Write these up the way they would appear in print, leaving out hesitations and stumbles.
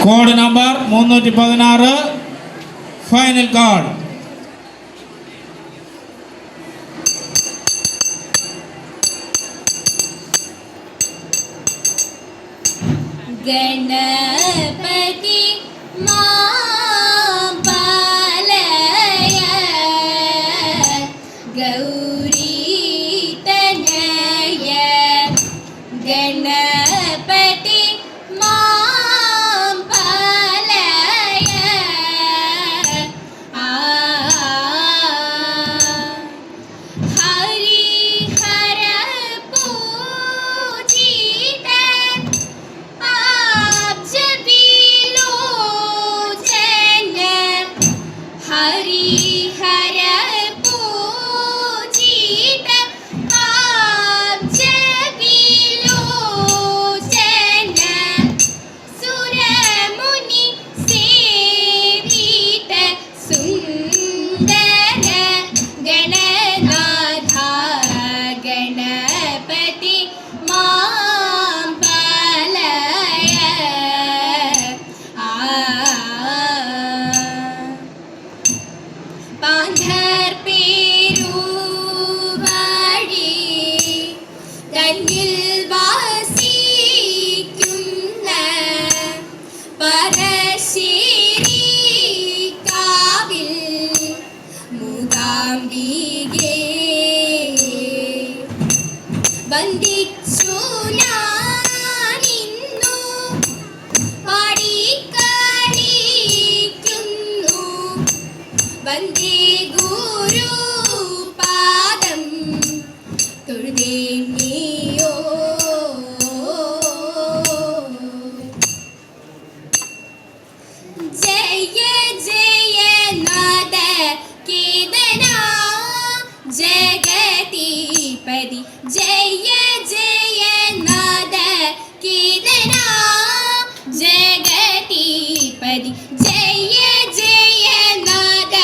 Code number 316 final code. Ganapati മാം പാലയ ഗൗരീ തനയ ഗണപതി മാം പാലയ ഹരിഹര പൂജിത ഹരിഹര പൂജിത ആബ്ജവിലോചന സുരമുനി സേവിത സുന്ദര ഗണനാഥ ഗണപതി മാം പാലയ പാന്ധർ പേരുവഴി തന്നിൽ വാസിക്കുന്ന പരശേരി കാവിൽ മൂകാംബികേ വന്ദിച്ചു ഞാനിന്നു പാടിക്കളിക്കുന്നു വന്ദേ ഗുരുപാദം തൊഴുതേന്നിയോ ജയ ജയ നാദ കേതന ജഗതിപതി ജയ ജയ നാദ കേതന ജഗതിപതി ജയ ജയ നാദ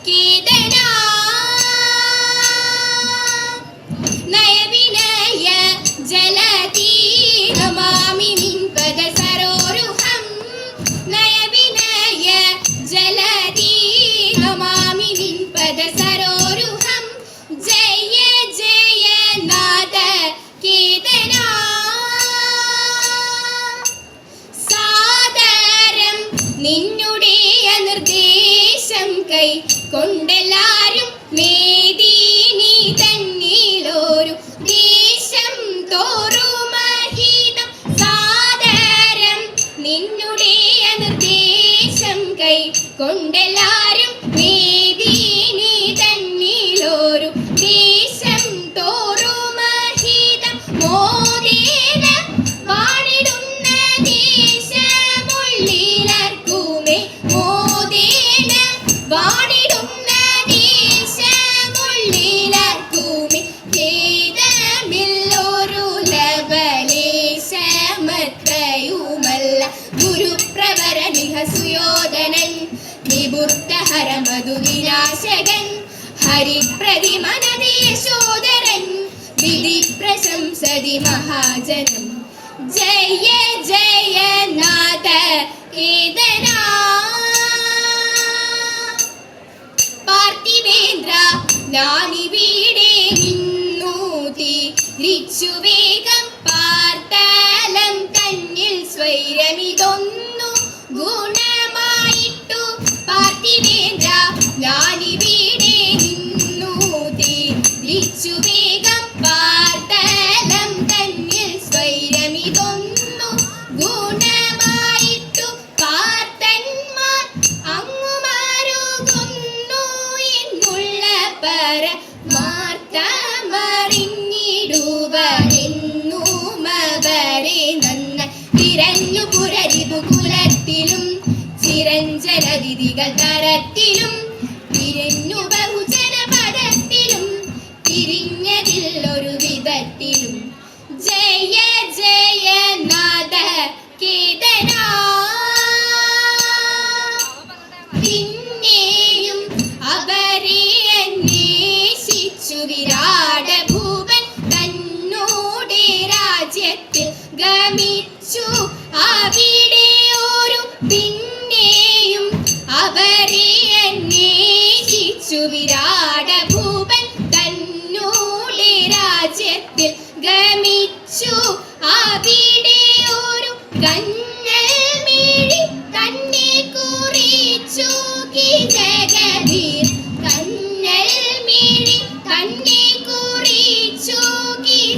കേതന നയവിനയ ജലതി നമാമി നിൻ പദ സരോരുഹം നയവിനയ ജലതി നമാമി നിൻ പദ സരോരുഹം ജയ ജയ നാദ കേതന സാദരം നിന്നുടെ നിർദ്ദേശം കൈ കൊണ്ടെല്ലാരും മേദിനി തന്നിലൊരു ദേശം തോറുമഹിതം സാദരം നിന്നുടെ നിർദ്ദേശം കൈ കൊണ്ടെല്ലാരും മേദിനി തന്നിലൊരു ദേശം തോറുമഹിതം മോദേന വാണിടുന്ന ദേശമുള്ളിലർക്കുമേ മോദേന വാണിടുന്ന ദേശമുള്ളിലർക്കുമേ ഖേദമില്ലൊരു ലവലേശമത്രയുമല്ല ഗുരുപ്രവര നിഹസുയോധനൻ നിബുദ്ധഹര മധുവിനാശകൻ ഹരിപ്രതിമനതി യശോധരൻ വിധി പ്രശംസതി മഹാജനം ജയ ജയ നാദ കേതന പാർത്ഥിവേന്ദ്ര ഞാനിവിടെ നിന്നു തിരിച്ചു വേഗം പാർത്തലം തന്നിൽ സ്വൈരമിതൊന്നു ഗുണമായിട്ടു പാർത്ഥിവേന്ദ്ര ഞാനിവിടെ നിന്നു തിരിച്ചു വേഗം പാർത്തലം തന്നിൽ സ്വൈരമിതൊന്നു ഗുണമായിട്ടു പാർത്തന്മാർ അങ്ങുമാരുകുന്നു എന്നുള്ള പരമാർത്ഥമറിഞ്ഞിടുവരെന്നു മവരെ നന്ന തിരഞ്ഞു പുരരിപു കുലത്തിലും ചിരഞ്ജനദികൾ തരത്തിലും തിരഞ്ഞു ബഹുജന പദത്തിലും തിരിഞ്ഞതിലൊരു വിധത്തിലും ജയ ജയ നാദ കേതന പിന്നെയും അവരെ അന്വേഷിച്ചു വിരാട ഭൂപൻ തന്നോടെ രാജ്യത്തിൽ ഗമിച്ചു അവിടെ ഒരു കണ്ണൽ മിഴി തന്നെ കുറിച്ചു ജഗധീർ. കണ്ണൽ മിഴി തന്നെ കുറിച്ചു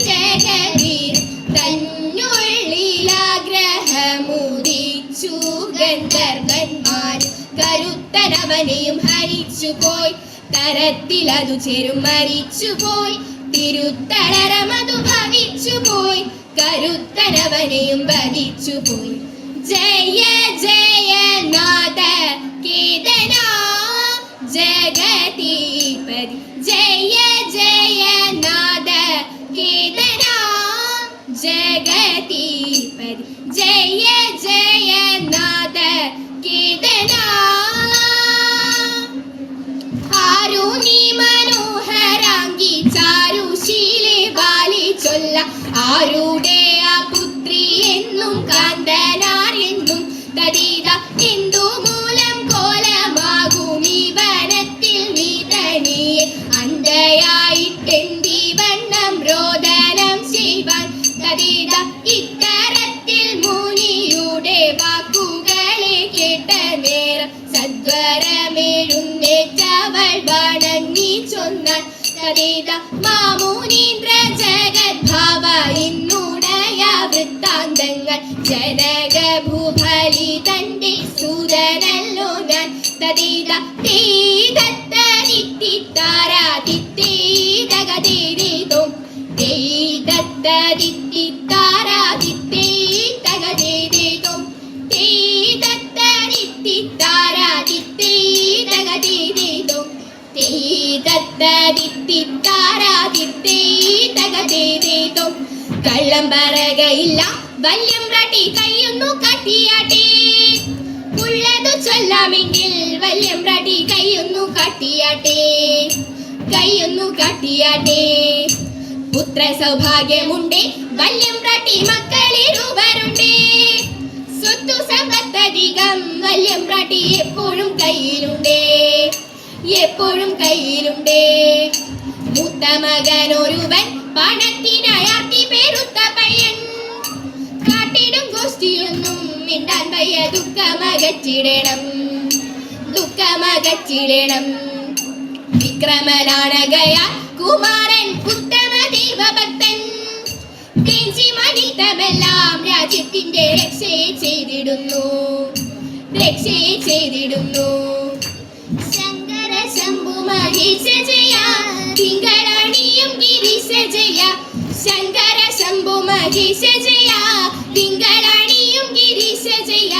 ജഗധീർ. തന്നുള്ളിലാഗ്രഹമുദിച്ചു ഗന്ധർവന്മാർ. കരുത്തനവനെയും ഹരിച്ചുപോയി തരത്തിലതു ചെരും മരിച്ചുപോയി. തിരുത്തളരമതു ഭവിച്ചുപോയി കരുത്തനവനെയും വധിച്ചുപോയി. ജയ ജയ നാഥ കേതന ജഗതീപതി. ജയ ജയ നാഥ കേതന ജഗതീപതി. ജയ ജയ നാഥ കേതന. ആരുണി മനോഹരാംഗി ചാരുശീലെ ബാലി ചൊല്ല. ആരുടെ ആ പുത്രി എന്നും കാന്തനാർ എന്നും തരീത. എന്തു മൂലം കോലമാകും ഈ വനത്തിൽ നീ തനിയെ. അന്ധയായിട്ടെന്തി വണ്ണം രോദനം ചെയ്വാൻ തരീത. ഇത്തരത്തിൽ മുനിയുടെ വാക്കുകളെ കേട്ട നേരം സദ്വരമെഴുന്നേറ്റവൾ വണങ്ങി ചൊന്നാൻ തരീത. മാമുനീന്ദ്ര ജഗദ്ഭാവ ഇന്നുടയ വൃത്താന്തങ്ങൾ ജനക ഭൂഫലി തന്റെ സൂതനല്ലോ ഞാൻ തരീത. തേതത്തരിത്തിത്താരാതിത്തേതകതേതോ തേതത്തരിത്തിത്താരാതിത്തേതകതേതോ തേതത്തരിത്തിത്താരാതിത്തേതകതേതോ തേതത്തരിത്തിത്താരാതിത്തേതകതേതോ. കള്ളം പറകയില്ല വല്യം റാട്ടി കയ്യൊന്നു കാട്ടിയാട്ടെ. ഉള്ളതു ചൊല്ലാമെങ്കിൽ വല്യം റാട്ടി കയ്യൊന്നു കാട്ടിയാട്ടെ. കയ്യൊന്നു കാട്ടിയാട്ടെ. പുത്ര സൗഭാഗ്യമുണ്ടേ വല്യം റാട്ടി മക്കളിരുവരുണ്ടേ. സ്വത്തു സമ്പത്തധികം വല്യം റാട്ടി എപ്പോഴും കയ്യിലുണ്ടേ. എപ്പോഴും കയ്യിലുണ്ടേ. മൂത്ത മകനൊരുവൻ പണത്തിനായാർത്തി പേരുത്ത പയ്യൻ. കാട്ടിടും ഗോഷ്ഠിയൊന്നും മിണ്ടാൻ വയ്യ. ദുഃഖമകറ്റിടണം ദുഃഖമകറ്റിടണം. വിക്രമനാണകയാൽ കുമാരൻ ഉത്തമ ദൈവഭക്തൻ. തേഞ്ചി മണിത്തമെല്ലാം രാജ്യത്തിന്റെ രക്ഷയെ ചെയ്തിടുന്നു. രക്ഷയെ ചെയ്തിടുന്നു. ശങ്കര ശംഭു മഹേശ ജയ. തിങ്കളണിയും ഗിരീശ ജയ. ശങ്കര ശംഭു മഹേശ ജയ. തിങ്കളണിയും ഗിരീശ ജയ.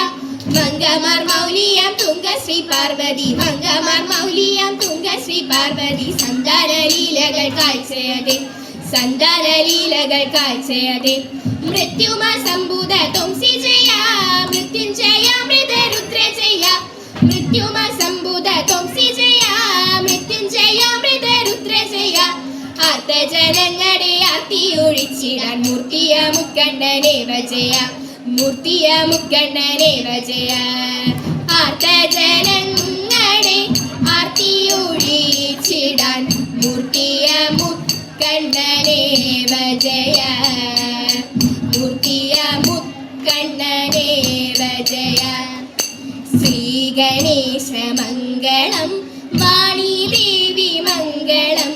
മംഗമാർ മൗലിയാം തുങ്ക ശ്രീ പാർവതി. മംഗമാർ മൗലിയാം തുങ്ക ശ്രീ പാർവതി. സന്താന ലീലകൾ കാഴ്ചയതേ. സന്താന ലീലകൾ കാഴ്ചയതേ. മൃത്യുമാ സംഭൂത തുംസി ജയ. മൃത്യുഞ്ജയ മൃതരുദ്ര ജയ. മൃത്യുമാ സംഭൂത തുംസി ജയ. മൃത്യുഞ്ജയ മൃതരുദ്ര ജയ. ആർത്തജനങ്ങളെ ആർത്തി ഒഴിച്ചിടാൻ മൂർത്തിയ മുക്കണ്ണനേവ ജയ. മൂർത്തിയ മുക്കണ്ണനേവ ജയ. ആർത്തജനങ്ങളെ ആർത്തി ഒഴിച്ചിടാൻ മൂർത്തിയ മുക്കണ്ണനേവ ജയ. മൂർത്തിയ മുക്കണ്ണനേവ ജയ. ശ്രീ ഗണേശ മംഗളം. വാണി ദേവി മംഗളം.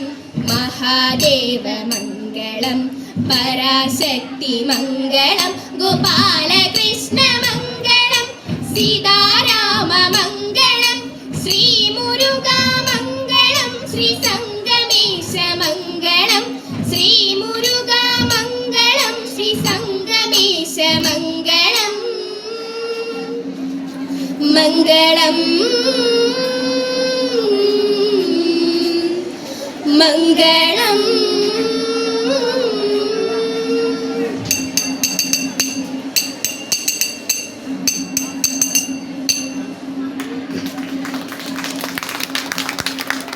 മഹാദേവ മംഗളം. പരാശക്തി മംഗളം. ഗോപാലകൃഷ്ണ മംഗളം. സീതാരാമ മംഗളം. ശ്രീ മുരുക മംഗളം. ശ്രീ സംഗമേശ മംഗളം. ശ്രീ മുരുക മംഗളം. ശ്രീ സംഗമേശ മംഗളം. മംഗളം മംഗളം.